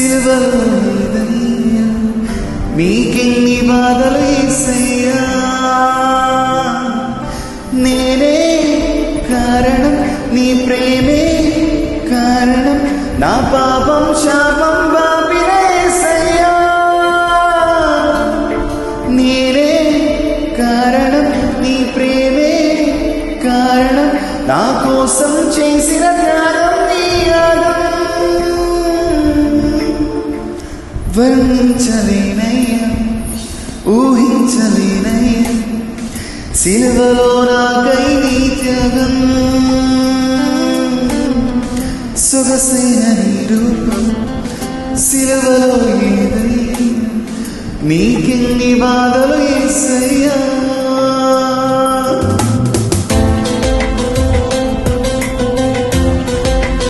సిలువలో యేసయ్యా నీకెన్ని బాధలు యేసయ్యా నేనే కారణం నీ ప్రేమే కారణం నా పాపం శాపం బాపిన యేసయ్యా నేనే కారణం నీ ప్రేమే కారణం నా కోసం చేసిన త్యాగం నీ యాగం వర్ణించలేనయ్యా ఊహించలేనయ్యా సిలువలో నాకై నీ త్యాగం సొగసైన నీ రూపం సిలువలో యేసయ్యా నీకెన్ని బాధలు